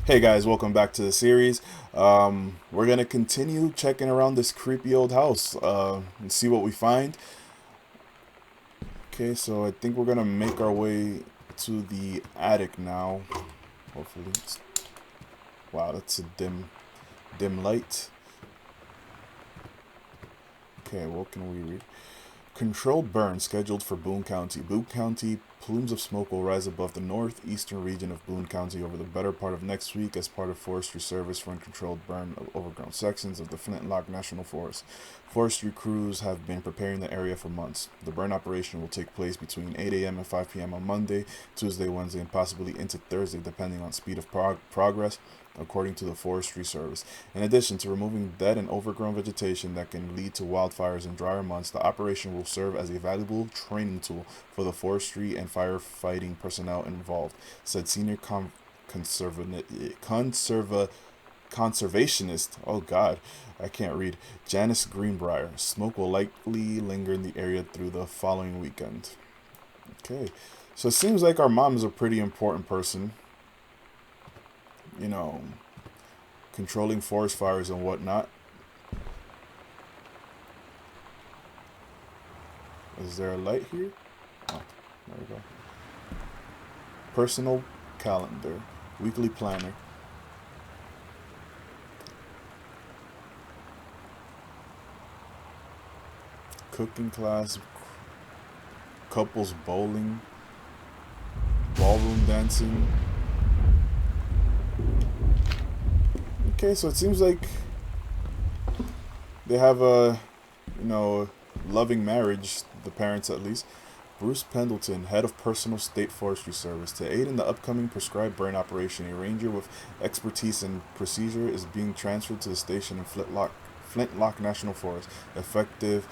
Hey guys, welcome back to the series. We're gonna continue checking around this creepy old house and see what we find. Okay, so I think we're gonna make our way to the attic now. Hopefully, wow, that's a dim light. Okay, what can we read? Controlled burn scheduled for Boone County. Boone County, plumes of smoke will rise above the northeastern region of Boone County over the better part of next week as part of Forestry Service for controlled burn of overgrown sections of the Flintlock National Forest. Forestry crews have been preparing the area for months. The burn operation will take place between 8 a.m. and 5 p.m. on Monday, Tuesday, Wednesday, and possibly into Thursday, depending on speed of progress, according to the Forestry Service. In addition to removing dead and overgrown vegetation that can lead to wildfires in drier months, the operation will serve as a valuable training tool for the forestry and firefighting personnel involved, said senior conservationist, oh god, I can't read, Janice Greenbrier. Smoke will likely linger in the area through the following weekend. Okay, so it seems like our mom is a pretty important person, you know, controlling forest fires and whatnot. Is there a light here? Oh, there we go. Personal calendar, weekly planner, cooking class, couples bowling, ballroom dancing. Okay, so it seems like they have a, loving marriage, the parents at least. Bruce Pendleton, head of personal state forestry service, to aid in the upcoming prescribed burn operation. A ranger with expertise in procedure is being transferred to the station in Flintlock National Forest, effective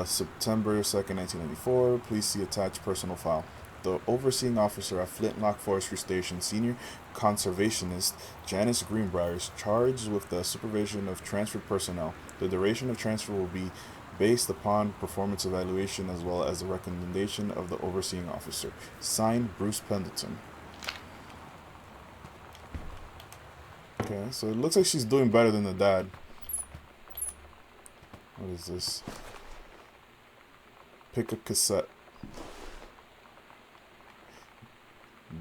September 2nd, 1994. Please see attached personal file. The overseeing officer at Flintlock Forestry Station, senior conservationist Janice Greenbrier, is charged with the supervision of transferred personnel. The duration of transfer will be based upon performance evaluation as well as the recommendation of the overseeing officer. Signed, Bruce Pendleton. Okay, so it looks like she's doing better than the dad. What is this? Pick a cassette.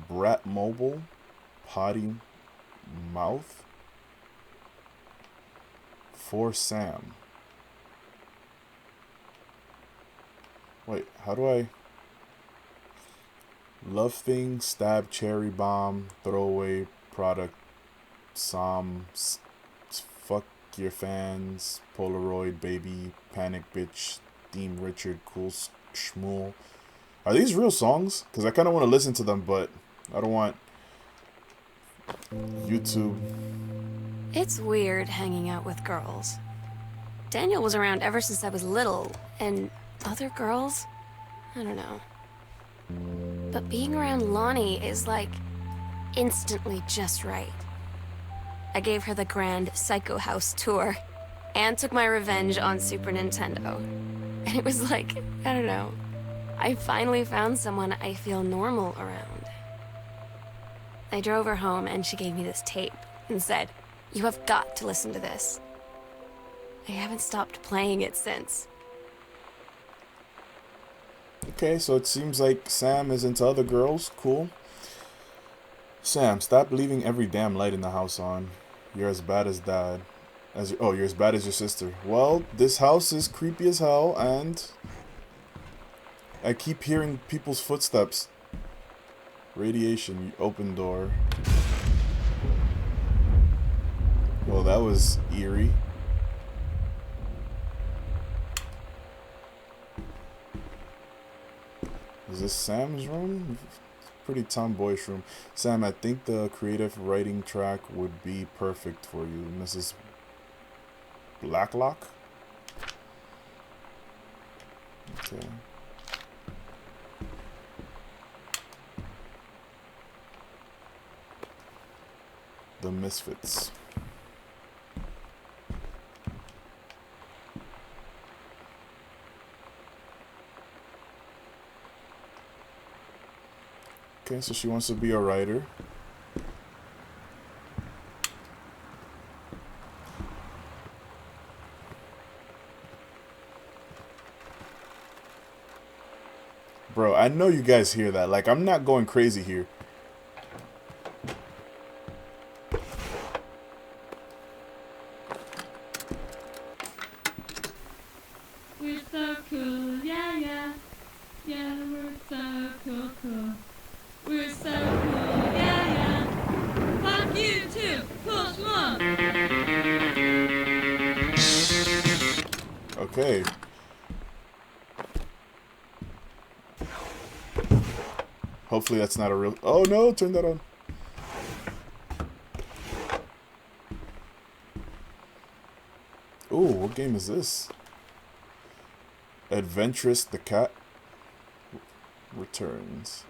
Brat Mobile. Potty Mouth. For Sam. Wait, how do I... Love Thing, Stab, Cherry Bomb, Throwaway, Product, Psalms, Fuck Your Fans, Polaroid, Baby, Panic Bitch, Theme Richard, Cool Schmool. Are these real songs? Because I kind of want to listen to them, but I don't want YouTube. It's weird hanging out with girls. Daniel was around ever since I was little, and other girls? I don't know. But being around Lonnie is like instantly just right. I gave her the grand Psycho House tour and took my revenge on Super Nintendo. And it was like, I don't know, I finally found someone I feel normal around. I drove her home and she gave me this tape and said, "You have got to listen to this." I haven't stopped playing it since. Okay, so it seems like Sam is into other girls. Cool. Sam, stop leaving every damn light in the house on. You're as bad as dad. You're as bad as your sister. Well, this house is creepy as hell, and I keep hearing people's footsteps. Radiation, open door. Well, that was eerie. Is this Sam's room? Pretty tomboyish room. Sam, I think the creative writing track would be perfect for you. Mrs. Blacklock? Okay. The Misfits. Okay, so she wants to be a writer. Bro, I know you guys hear that. Like, I'm not going crazy here. We're so cool, yeah, yeah. Yeah, we're so cool, cool. We're so cool, yeah, yeah. Fuck you too, cool schmuck. Okay. Hopefully that's not a real... Oh, no, turn that on. Ooh, what game is this? Adventurous the Cat returns.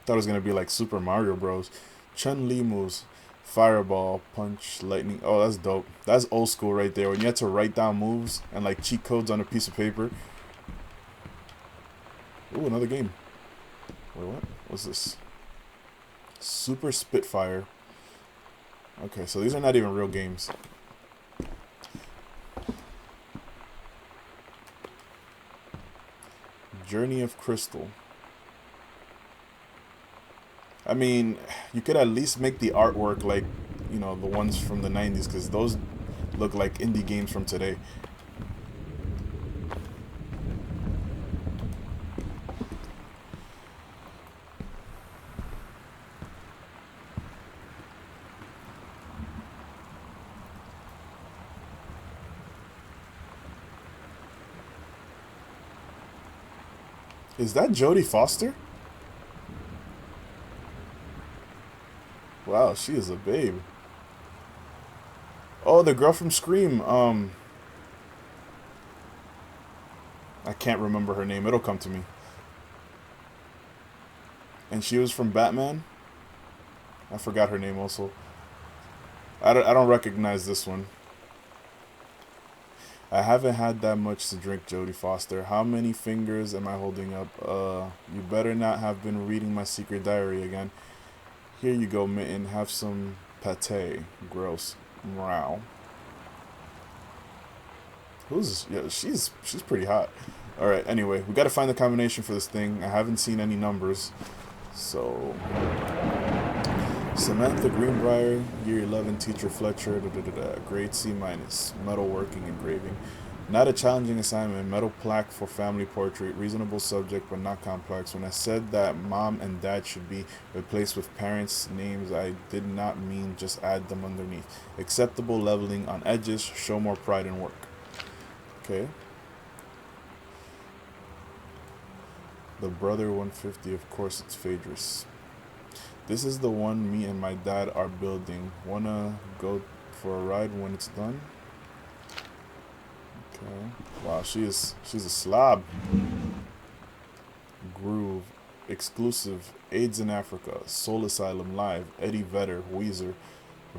Thought it was gonna be like Super Mario Bros. Chun-Li moves. Fireball, punch, lightning. Oh, that's dope. That's old school right there. When you had to write down moves and like cheat codes on a piece of paper. Ooh, another game. Wait, what? What's this? Super Spitfire. Okay, so these are not even real games. Journey of Crystal. I mean, you could at least make the artwork like, you know, the ones from the 90s, because those look like indie games from today. Is that Jodie Foster? Wow, she is a babe. Oh, the girl from Scream. I can't remember her name. It'll come to me. And she was from Batman. I forgot her name also. I don't recognize this one. I haven't had that much to drink, Jodie Foster. How many fingers am I holding up? You better not have been reading my secret diary again. Here you go, Mitten. Have some pate. Gross. Wow. Who's... Yeah, she's pretty hot. Alright, anyway. We gotta find the combination for this thing. I haven't seen any numbers. So... Samantha Greenbrier, Year 11, Teacher Fletcher, grade C-, metalworking, engraving. Not a challenging assignment, metal plaque for family portrait, reasonable subject but not complex. When I said that mom and dad should be replaced with parents' names, I did not mean just add them underneath. Acceptable leveling on edges, show more pride in work. Okay. The brother 150, of course it's Phaedrus. This is the one me and my dad are building. Wanna go for a ride when it's done? Okay. Wow, she's a slob. Groove. Exclusive. AIDS in Africa. Soul Asylum Live. Eddie Vedder. Weezer.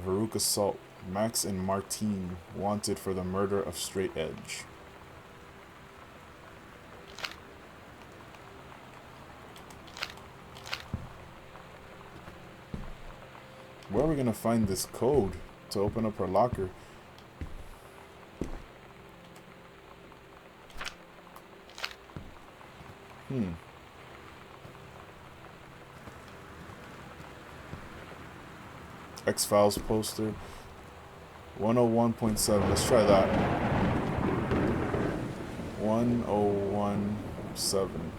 Veruca Salt. Max and Martine. Wanted for the murder of Straight Edge. Where are we gonna find this code to open up her locker? X-Files poster. 101.7. Let's try that. 1017.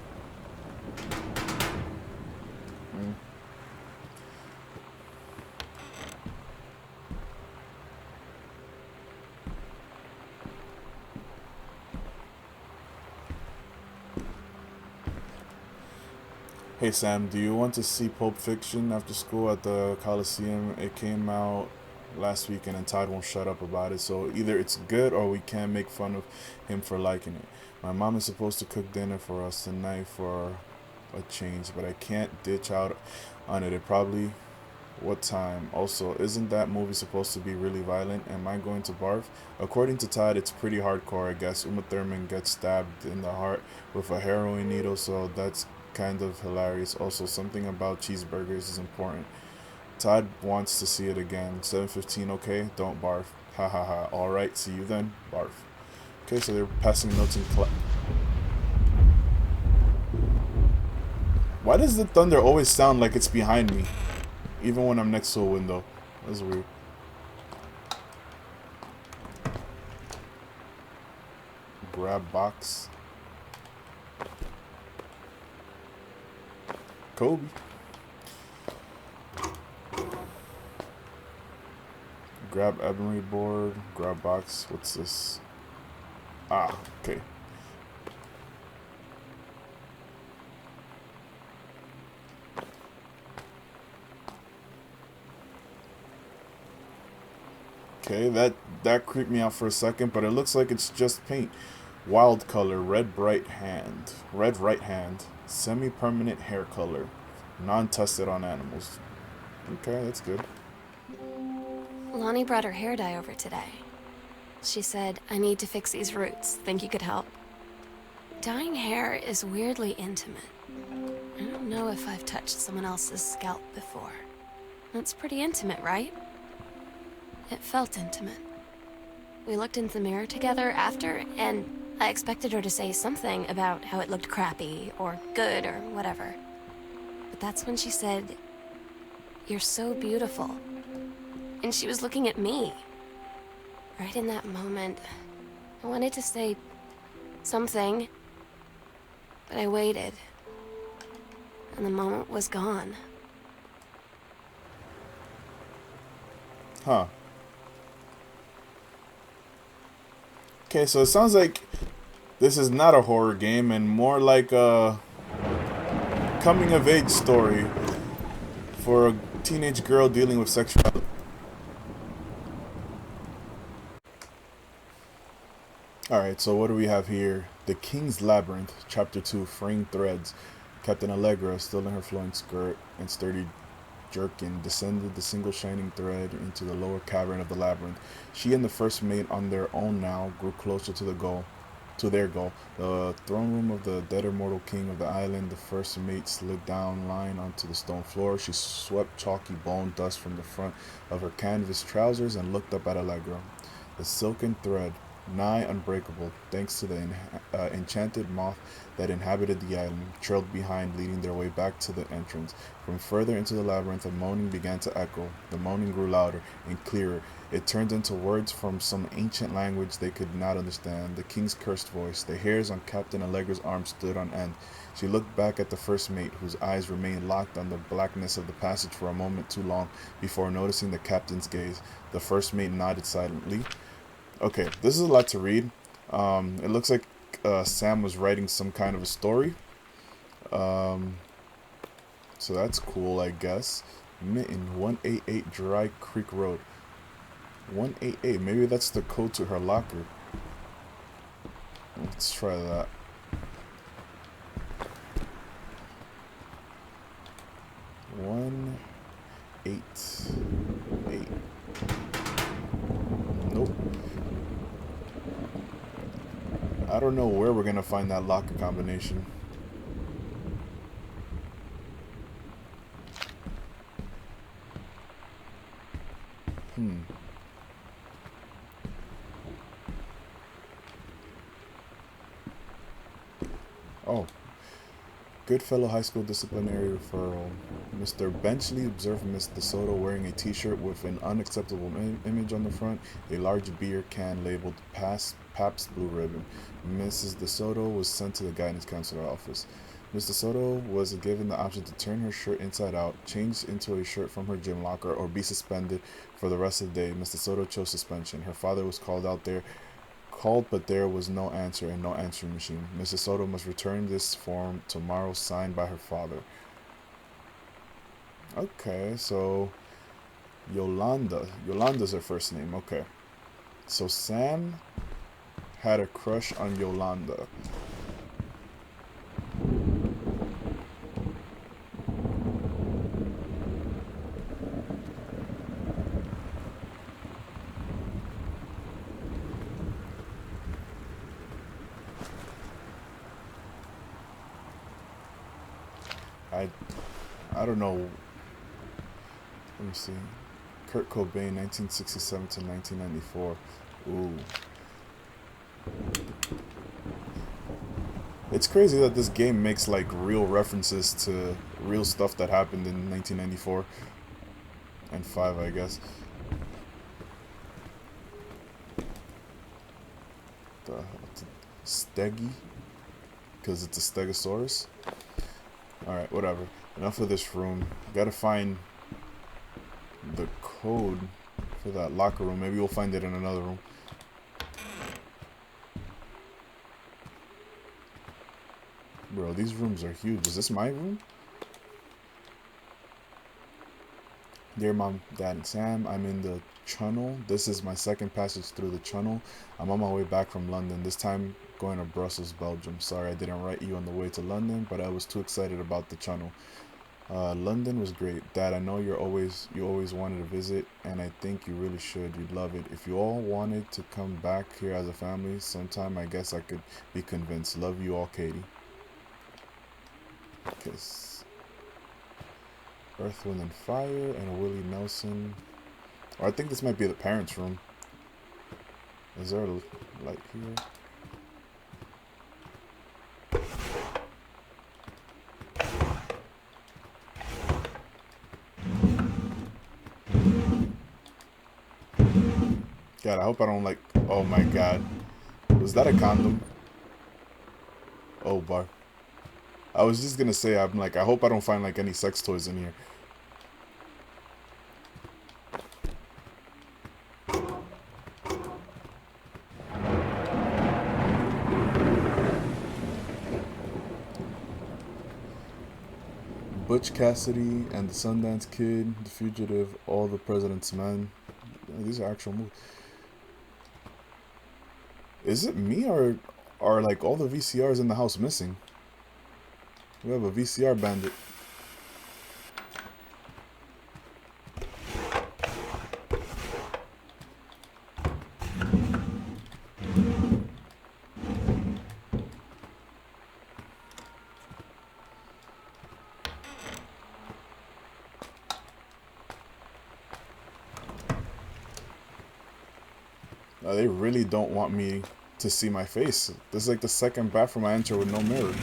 Hey Sam, do you want to see Pulp Fiction after school at the Coliseum? It came out last weekend and Todd won't shut up about it, so either it's good or we can't make fun of him for liking it. My mom is supposed to cook dinner for us tonight for a change, but I can't ditch out on it. It probably... What time? Also, isn't that movie supposed to be really violent? Am I going to barf? According to Todd, it's pretty hardcore, I guess. Uma Thurman gets stabbed in the heart with a heroin needle, so that's kind of hilarious. Also, something about cheeseburgers is important. Todd wants to see it again. 7:15, okay? Don't barf. Ha ha ha. Alright, see you then. Barf. Okay, so they're passing notes in class. Why does the thunder always sound like it's behind me? Even when I'm next to a window. That's weird. Grab box. Kobe. Grab ebony board. Grab box. What's this? Ah, okay. Okay, that creeped me out for a second, but it looks like it's just paint. Wild color, red right hand, semi-permanent hair color, non-tested on animals. Okay, that's good. Lonnie brought her hair dye over today. She said, I need to fix these roots. Think you could help? Dyeing hair is weirdly intimate. I don't know if I've touched someone else's scalp before. That's pretty intimate, right? It felt intimate. We looked in the mirror together after, and I expected her to say something about how it looked crappy, or good, or whatever. But that's when she said, "You're so beautiful." And she was looking at me. Right in that moment, I wanted to say something, but I waited. And the moment was gone. Huh. Okay, so it sounds like this is not a horror game and more like a coming-of-age story for a teenage girl dealing with sexuality. Alright, so what do we have here? The King's Labyrinth, Chapter 2, Fraying Threads. Captain Allegra, still in her flowing skirt and sturdy jerkin, descended the single shining thread into the lower cavern of the labyrinth. She and the first mate, on their own now, grew closer to their goal. The throne room of the dead immortal king of the island. The first mate slid down, lying onto the stone floor. She swept chalky bone dust from the front of her canvas trousers and looked up at Allegra. The silken thread, nigh unbreakable, thanks to the enchanted moth that inhabited the island, trailed behind, leading their way back to the entrance. From further into the labyrinth, a moaning began to echo. The moaning grew louder and clearer. It turned into words from some ancient language they could not understand. The king's cursed voice. The hairs on Captain Allegra's arm stood on end. She looked back at the first mate, whose eyes remained locked on the blackness of the passage for a moment too long before noticing the captain's gaze. The first mate nodded silently. Okay, this is a lot to read. It looks like Sam was writing some kind of a story. So that's cool, I guess. Mitten, 188 Dry Creek Road. 188, maybe that's the code to her locker. Let's try that. One, 8, 8. Nope. I don't know where we're gonna find that locker combination. Oh. Goodfellow High School disciplinary referral. Mr. Benchley observed Miss DeSoto wearing a t-shirt with an unacceptable image on the front, a large beer can labeled Pabst Blue Ribbon. Mrs. DeSoto was sent to the guidance counselor office. Miss DeSoto was given the option to turn her shirt inside out, change into a shirt from her gym locker, or be suspended for the rest of the day. Miss DeSoto chose suspension. Her father was called, but there was no answer and no answering machine. Mrs. Soto must return this form tomorrow, signed by her father. Okay, so Yolanda. Yolanda's her first name. Okay. So Sam had a crush on Yolanda. I don't know. Let me see. Kurt Cobain, 1967 to 1994. Ooh. It's crazy that this game makes like real references to real stuff that happened in 1994 and 5, I guess. The Steggy, because it's a Stegosaurus. Alright, whatever. Enough of this room. Gotta find the code for that locker room. Maybe we'll find it in another room. Bro, these rooms are huge. Is this my room? Dear Mom, Dad, and Sam, I'm in the tunnel. This is my second passage through the tunnel. I'm on my way back from London, this time going to Brussels, Belgium. Sorry I didn't write you on the way to London, but I was too excited about the tunnel. London was great. Dad, I know you always wanted to visit, and I think you really should. You'd love it. If you all wanted to come back here as a family sometime, I guess I could be convinced. Love you all, Katie. Kiss. Earth, Wind, and Fire, and Willie Nelson. Or I think this might be the parents' room. Is there a light here? God, I hope I don't like... Oh my god. Was that a condom? Oh, bar. I was just gonna say, I'm like, I hope I don't find like any sex toys in here. Butch Cassidy and the Sundance Kid, The Fugitive, All the President's Men. These are actual movies. Is it me, or are like all the VCRs in the house missing? We have a VCR bandit. They really don't want me to see my face. This is like the second bathroom I enter with no mirror.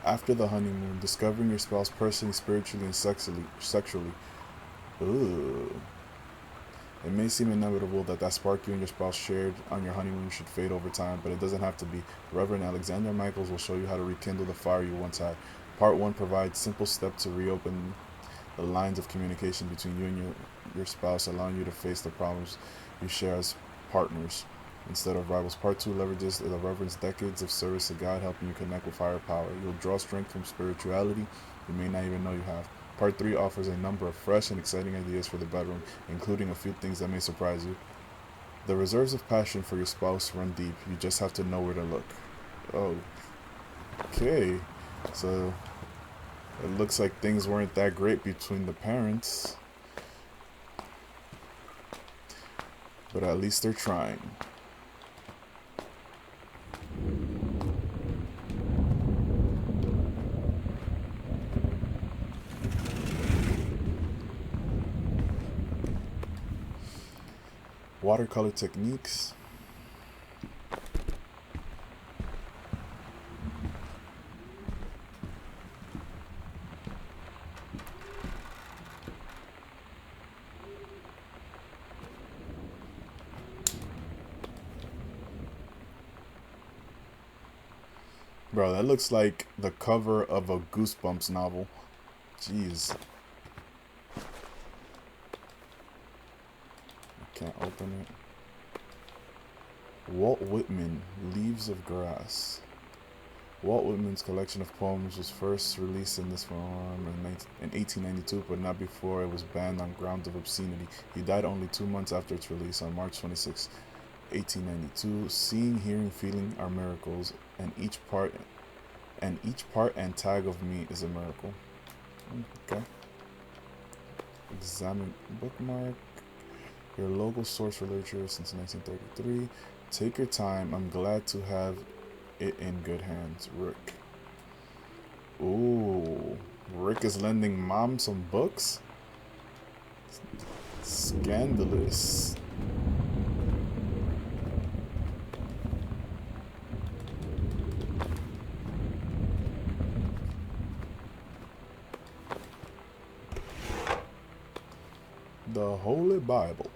After the honeymoon, discovering your spouse personally, spiritually, and sexually. Ooh. It may seem inevitable that spark you and your spouse shared on your honeymoon should fade over time, but it doesn't have to be. Reverend Alexander Michaels will show you how to rekindle the fire you once had. Part 1 provides simple steps to reopen the lines of communication between you and your spouse, allowing you to face the problems you share as partners instead of rivals. Part 2 leverages the Reverend's decades of service to God, helping you connect with higher power. You'll draw strength from spirituality you may not even know you have. Part 3 offers a number of fresh and exciting ideas for the bedroom, including a few things that may surprise you. The reserves of passion for your spouse run deep. You just have to know where to look. Oh. Okay. So, it looks like things weren't that great between the parents. But at least they're trying. Watercolor techniques. Bro, that looks like the cover of a Goosebumps novel. Jeez. Can't open it. Walt Whitman, Leaves of Grass. Walt Whitman's collection of poems was first released in this form in 1892, but not before it was banned on grounds of obscenity. He died only 2 months after its release on March 26, 1892. Seeing, hearing, feeling are miracles, and each part and tag of me is a miracle. Okay. Examine bookmark. Your local source for literature since 1933. Take your time. I'm glad to have it in good hands. Rick. Ooh, Rick is lending Mom some books? Scandalous. The Holy Bible.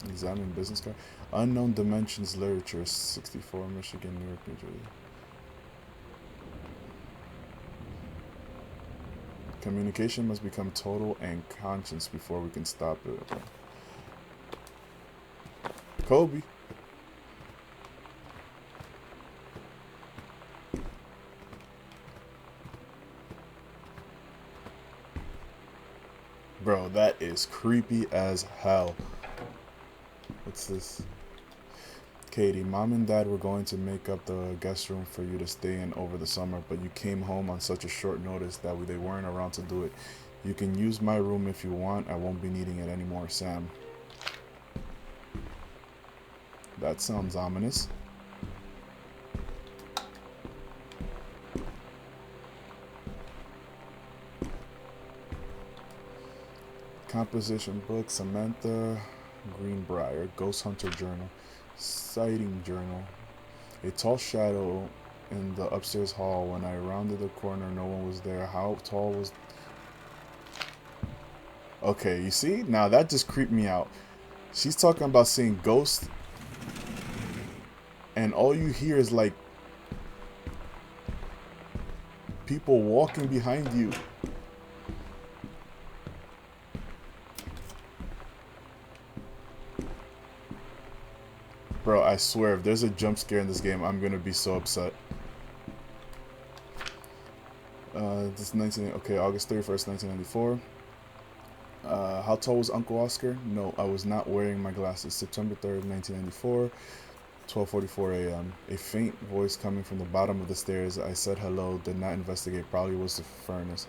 Examine business card. Unknown Dimensions Literature, 64, Michigan, New York, New Jersey. Communication must become total and conscious before we can stop it. Okay. Kobe. Bro, that is creepy as hell. What's this? Katie, Mom and Dad were going to make up the guest room for you to stay in over the summer, but you came home on such a short notice that they weren't around to do it. You can use my room if you want. I won't be needing it anymore, Sam. That sounds ominous. Composition book, Samantha Greenbrier, Ghost Hunter Journal, Sighting Journal. A tall shadow in the upstairs hall. When I rounded the corner, no one was there. How tall was... Okay, you see? Now that just creeped me out. She's talking about seeing ghosts, and all you hear is like people walking behind you. Bro, I swear, if there's a jump scare in this game, I'm gonna be so upset. This 19... Okay, August 31st, 1994. How tall was Uncle Oscar? No, I was not wearing my glasses. September 3rd, 1994. 12:44 a.m. A faint voice coming from the bottom of the stairs. I said hello, did not investigate. Probably was the furnace.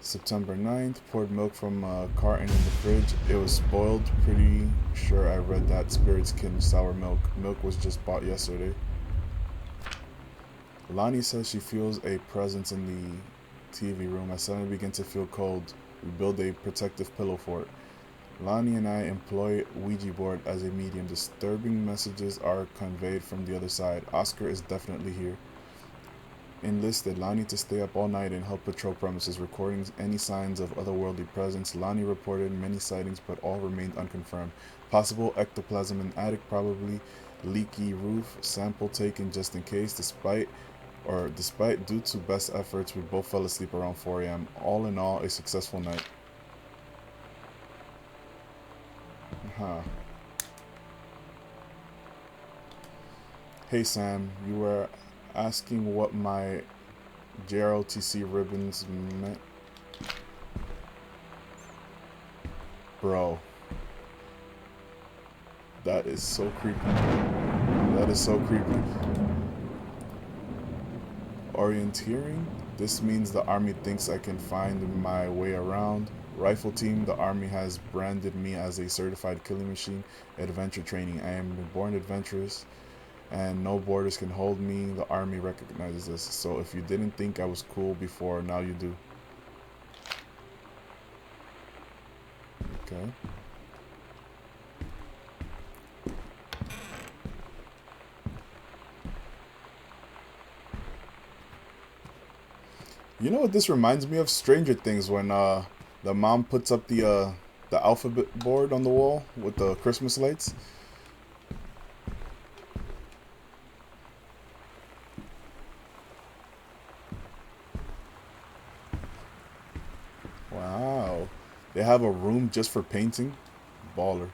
September 9th, poured milk from a carton in the fridge. It was spoiled. Pretty sure I read that. Spirits can sour milk. Milk was just bought yesterday. Lonnie says she feels a presence in the TV room. I suddenly begin to feel cold. We build a protective pillow for it. Lonnie and I employ Ouija board as a medium. Disturbing messages are conveyed from the other side. Oscar is definitely here. Enlisted Lonnie to stay up all night and help patrol premises, recording any signs of otherworldly presence. Lonnie reported many sightings, but all remained unconfirmed. Possible ectoplasm in attic, probably leaky roof. Sample taken just in case. Despite due to best efforts, we both fell asleep around 4 a.m. All in all, a successful night. Huh. Hey Sam, you were asking what my JROTC ribbons meant? Bro. That is so creepy. That is so creepy. Orienteering? This means the army thinks I can find my way around. Rifle team, the army has branded me as a certified killing machine. Adventure training, I am born adventurous and no borders can hold me. The army recognizes this. So if you didn't think I was cool before, now you do. Okay. You know what this reminds me of? Stranger Things, when the mom puts up the alphabet board on the wall with the Christmas lights. Wow. They have a room just for painting. Baller.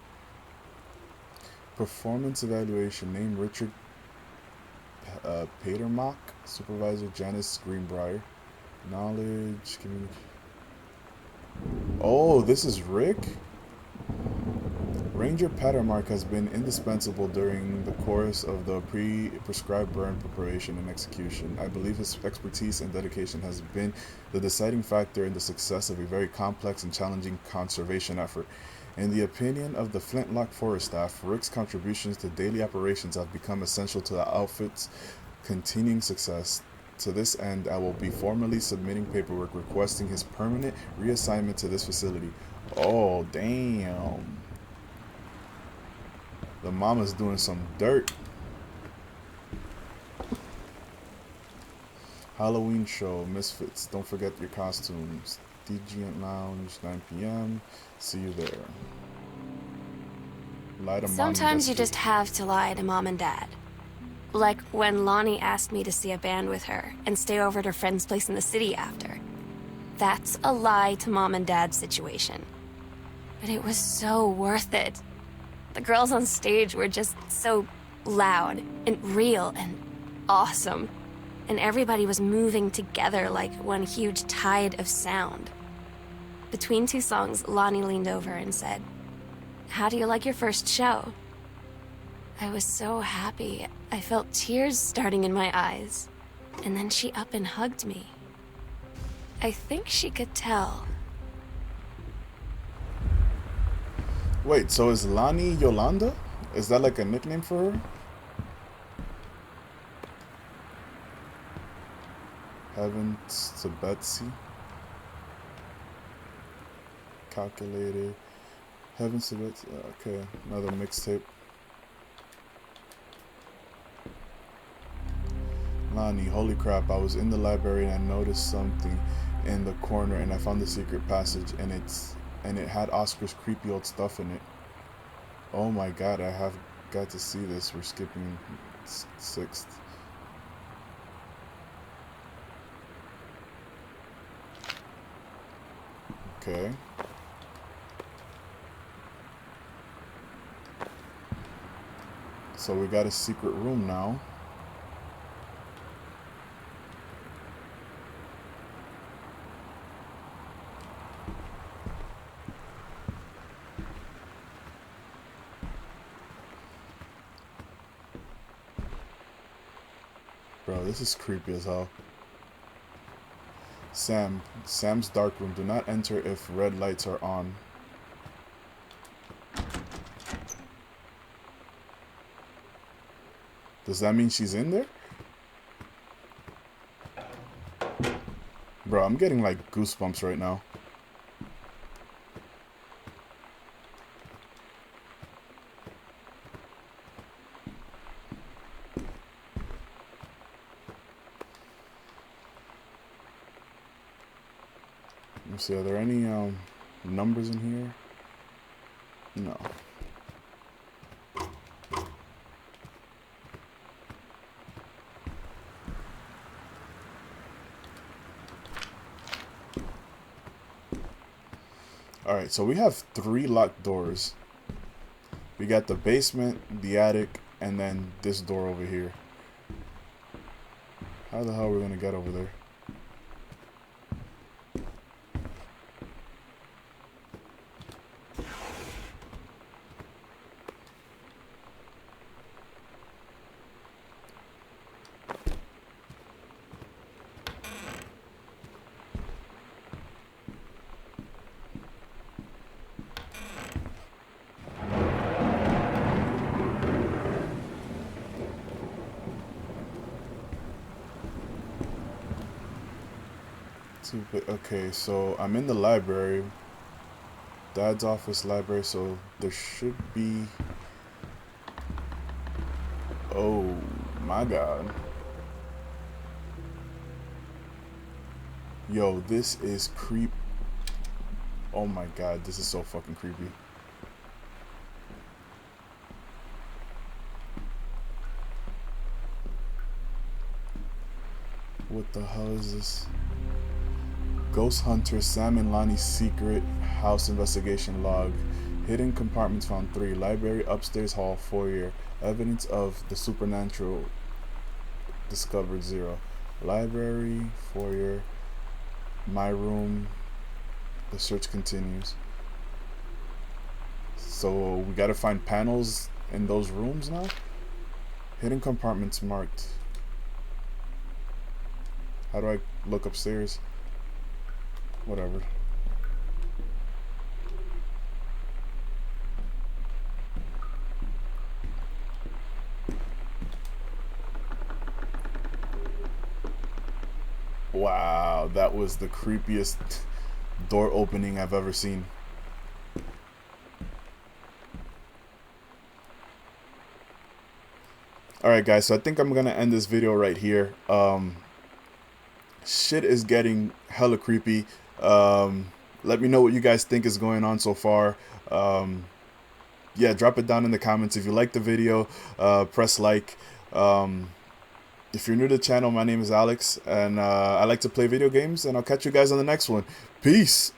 Performance evaluation. Name Richard Patermock. Supervisor Janice Greenbrier. Knowledge. Oh, this is Rick? Ranger Patermark has been indispensable during the course of the prescribed burn preparation and execution. I believe his expertise and dedication has been the deciding factor in the success of a very complex and challenging conservation effort. In the opinion of the Flintlock Forest staff, Rick's contributions to daily operations have become essential to the outfit's continuing success. To this end, I will be formally submitting paperwork requesting his permanent reassignment to this facility. Oh, damn. The mama's doing some dirt. Halloween show, Misfits. Don't forget your costumes. Deviant Lounge, 9 p.m. See you there. Lie to mom. Sometimes you just have to lie to mom and dad. Like when Lonnie asked me to see a band with her and stay over at her friend's place in the city after. That's a lie to mom and dad situation. But it was so worth it. The girls on stage were just so loud and real and awesome. And everybody was moving together like one huge tide of sound. Between two songs, Lonnie leaned over and said, "How do you like your first show?" I was so happy. I felt tears starting in my eyes. And then she up and hugged me. I think she could tell. Wait, so is Lonnie Yolanda? Is that like a nickname for her? Heavens to Betsy. Calculated. Heavens to Betsy. Okay, another mixtape. Lonnie, holy crap, I was in the library and I noticed something in the corner and I found the secret passage and it had Oscar's creepy old stuff in it. Oh my god, I have got to see this. We're skipping 6th. Okay. So we got a secret room now. Bro, this is creepy as hell. Sam's dark room. Do not enter if red lights are on. Does that mean she's in there? Bro, I'm getting like goosebumps right now. Let's see, are there any numbers in here? No. Alright, so we have 3 locked doors. We got the basement, the attic, and then this door over here. How the hell are we gonna get over there? Okay, so I'm in the library. Dad's office, library, so there should be... Oh my god. Yo, this is creep. Oh my god, this is so fucking creepy. What the hell is this? Ghost Hunter, Sam and Lonnie's secret house investigation log. Hidden compartments found 3. Library, upstairs hall, foyer. Evidence of the supernatural discovered 0. Library, foyer, my room. The search continues. So we gotta find panels in those rooms now? Hidden compartments marked. How do I look upstairs? Whatever. Wow, that was the creepiest door opening I've ever seen. Alright guys, so I think I'm gonna end this video right here. Shit is getting hella creepy. Let me know what you guys think is going on so far. Yeah, drop it down in the comments. If you like the video, press like. If you're new to the channel, my name is Alex, and I like to play video games, and I'll catch you guys on the next one. Peace!